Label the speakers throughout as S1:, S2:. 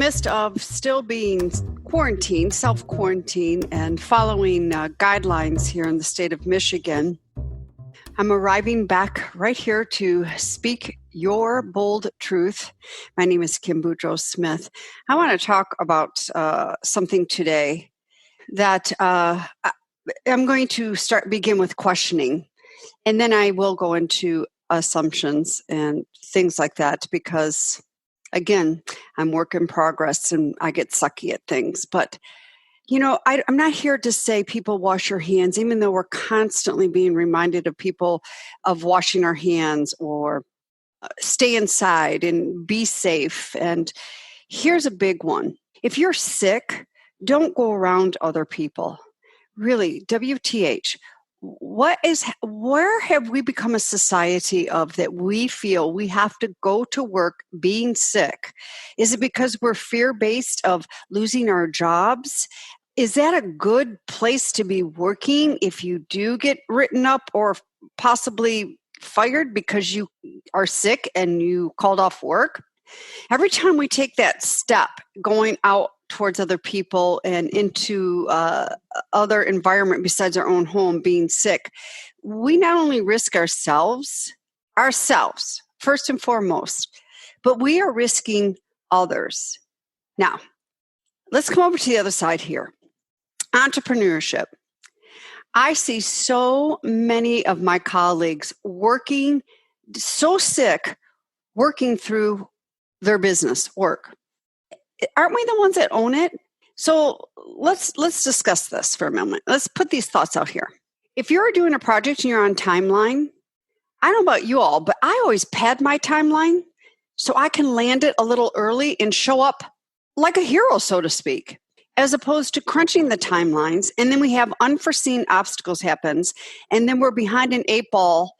S1: midst of still being quarantined, self-quarantined, and following guidelines here in the state of Michigan, I'm arriving back right here to speak your bold truth. My name is Kim Boudreaux Smith. I want to talk about something today that I'm going to begin with questioning, and then I will go into assumptions and things like that because, again, I'm work in progress and I get sucky at things. But, I'm not here to say people wash your hands, even though we're constantly being reminded of people of washing our hands or stay inside and be safe. And here's a big one. If you're sick, don't go around other people. Really, WTH. Where have we become a society of that we feel we have to go to work being sick? Is it because we're fear-based of losing our jobs? Is that a good place to be working if you do get written up or possibly fired because you are sick and you called off work? Every time we take that step going out towards other people and into other environment besides our own home, being sick, we not only risk ourselves, first and foremost, but we are risking others. Now, let's come over to the other side here. Entrepreneurship. I see so many of my colleagues working so sick, working through their business work. Aren't we the ones that own it? So let's discuss this for a moment. Let's put these thoughts out here. If you're doing a project and you're on timeline, I don't know about you all, but I always pad my timeline so I can land it a little early and show up like a hero, so to speak, as opposed to crunching the timelines. And then we have unforeseen obstacles happens, and then we're behind an 8-ball,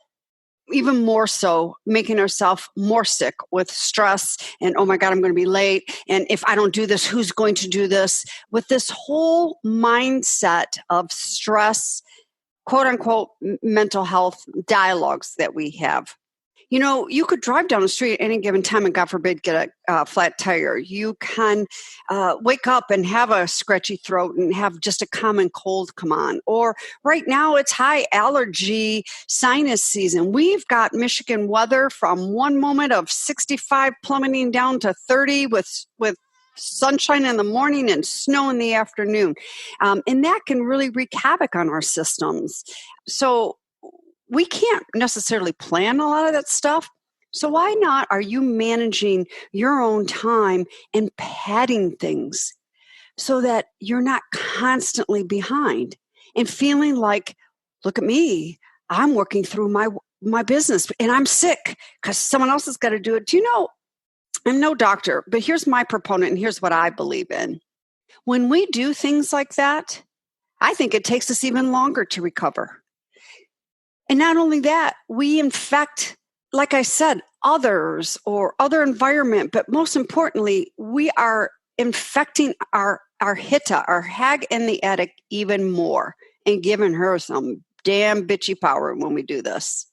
S1: even more so, making ourselves more sick with stress and, oh my God, I'm going to be late. And if I don't do this, who's going to do this? With this whole mindset of stress, quote unquote, mental health dialogues that we have. You could drive down the street at any given time and, God forbid, get a flat tire. You can wake up and have a scratchy throat and have just a common cold come on. Or right now it's high allergy sinus season. We've got Michigan weather from one moment of 65 plummeting down to 30 with sunshine in the morning and snow in the afternoon. And that can really wreak havoc on our systems. So we can't necessarily plan a lot of that stuff. So why not are you managing your own time and padding things so that you're not constantly behind and feeling like, look at me, I'm working through my business and I'm sick because someone else has got to do it. Do you know, I'm no doctor, but here's my proponent and here's what I believe in. When we do things like that, I think it takes us even longer to recover. And not only that, we infect, like I said, others or other environment, but most importantly, we are infecting our Hitta, our hag in the attic, even more and giving her some damn bitchy power when we do this.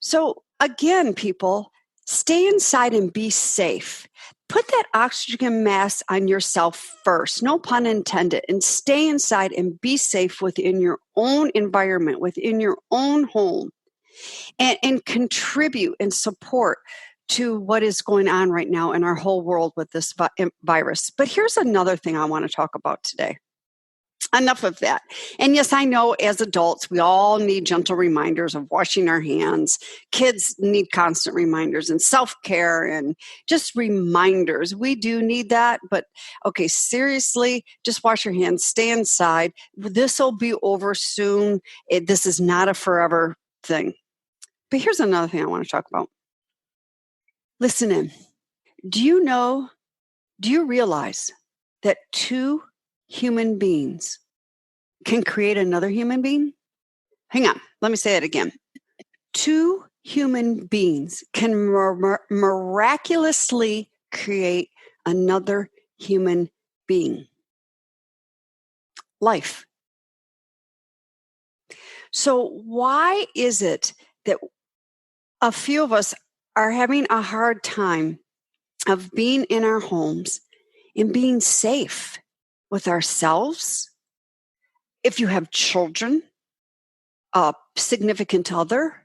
S1: So again, people, stay inside and be safe. Put that oxygen mask on yourself first, no pun intended, and stay inside and be safe within your own environment, within your own home, and contribute and support to what is going on right now in our whole world with this virus. But here's another thing I want to talk about today. Enough of that. And yes, I know as adults, we all need gentle reminders of washing our hands. Kids need constant reminders and self-care and just reminders. We do need that. But okay, seriously, just wash your hands, stay inside. This will be over soon. This is not a forever thing. But here's another thing I want to talk about. Listen in. Do you realize that 2 human beings can create another human being? Hang on, let me say it again. 2 human beings can miraculously create another human being. Life. So why is it that a few of us are having a hard time of being in our homes and being safe with ourselves. If you have children, a significant other,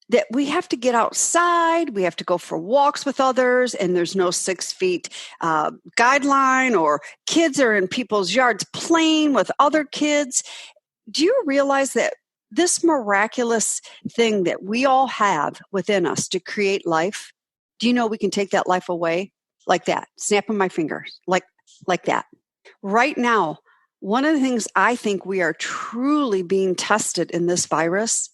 S1: that we have to get outside, we have to go for walks with others, and there's no 6 feet guideline, or kids are in people's yards playing with other kids. Do you realize that this miraculous thing that we all have within us to create life, do you know we can take that life away like that, snapping my fingers, like that? Right now, one of the things I think we are truly being tested in this virus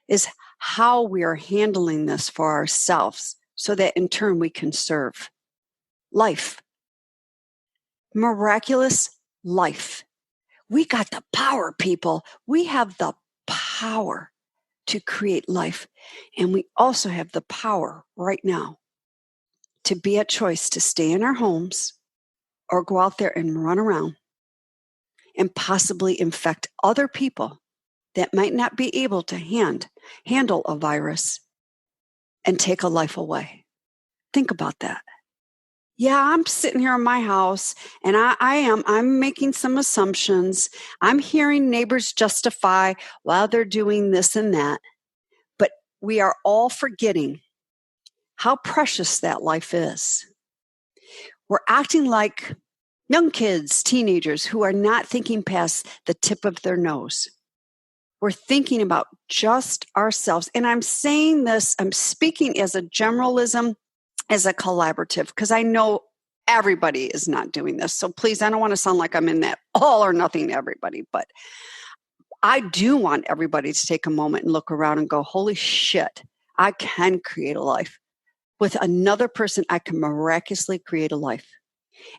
S1: is how we are handling this for ourselves so that in turn we can serve life. Miraculous life. We got the power, people. We have the power to create life. And we also have the power right now to be at choice to stay in our homes or go out there and run around and possibly infect other people that might not be able to handle a virus and take a life away. Think about that. Yeah, I'm sitting here in my house and I'm making some assumptions. I'm hearing neighbors justify while they're doing this and that. But we are all forgetting how precious that life is. We're acting like young kids, teenagers who are not thinking past the tip of their nose. We're thinking about just ourselves. And I'm saying this, I'm speaking as a generalism, as a collaborative, because I know everybody is not doing this. So please, I don't want to sound like I'm in that all or nothing to everybody, but I do want everybody to take a moment and look around and go, holy shit, I can create a life. With another person, I can miraculously create a life.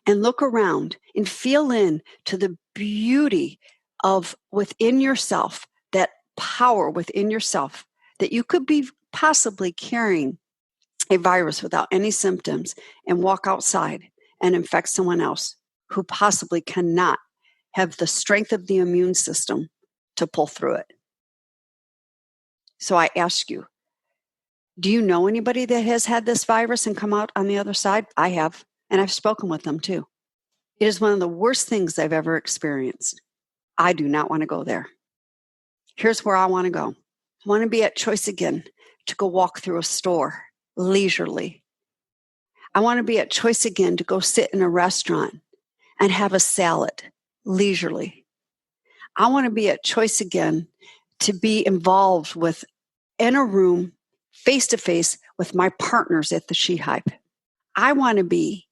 S1: And look around and feel in to the beauty of within yourself, that power within yourself, that you could be possibly carrying a virus without any symptoms and walk outside and infect someone else who possibly cannot have the strength of the immune system to pull through it. So I ask you, do you know anybody that has had this virus and come out on the other side? I have, and I've spoken with them too. It is one of the worst things I've ever experienced. I do not want to go there. Here's where I want to go. I want to be at choice again to go walk through a store leisurely. I want to be at choice again to go sit in a restaurant and have a salad leisurely. I want to be at choice again to be involved with in a room face to face with my partners at the She Hive. I want to be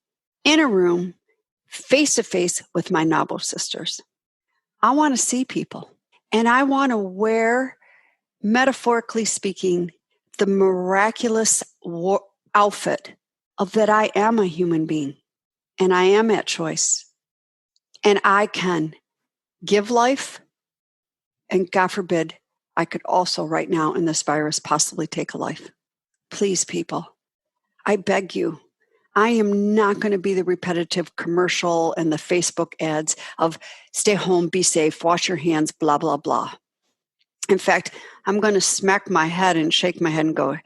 S1: in a room face to face with my Nabo sisters. I want to see people, and I want to wear, metaphorically speaking, the miraculous outfit of that I am a human being and I am at choice and I can give life, and God forbid, I could also right now in this virus possibly take a life. Please, people, I beg you, I am not going to be the repetitive commercial and the Facebook ads of stay home, be safe, wash your hands, blah, blah, blah. In fact, I'm going to smack my head and shake my head and go,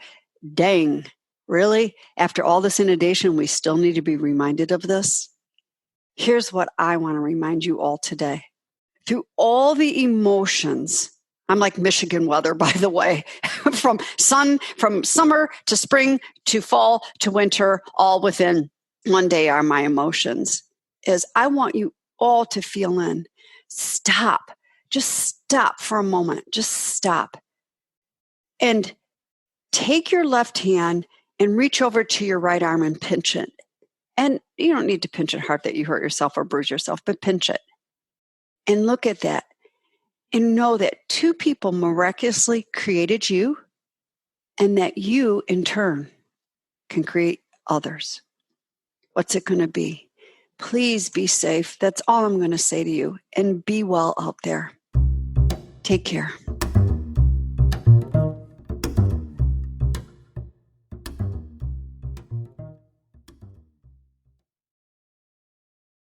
S1: dang, really? After all this inundation, we still need to be reminded of this? Here's what I want to remind you all today. Through all the emotions, I'm like Michigan weather, by the way, from summer to spring to fall to winter, all within one day are my emotions, is I want you all to feel in. Stop. Just stop for a moment. Just stop. And take your left hand and reach over to your right arm and pinch it. And you don't need to pinch it hard that you hurt yourself or bruise yourself, but pinch it. And look at that. And know that two people miraculously created you, and that you, in turn, can create others. What's it going to be? Please be safe. That's all I'm going to say to you. And be well out there. Take care.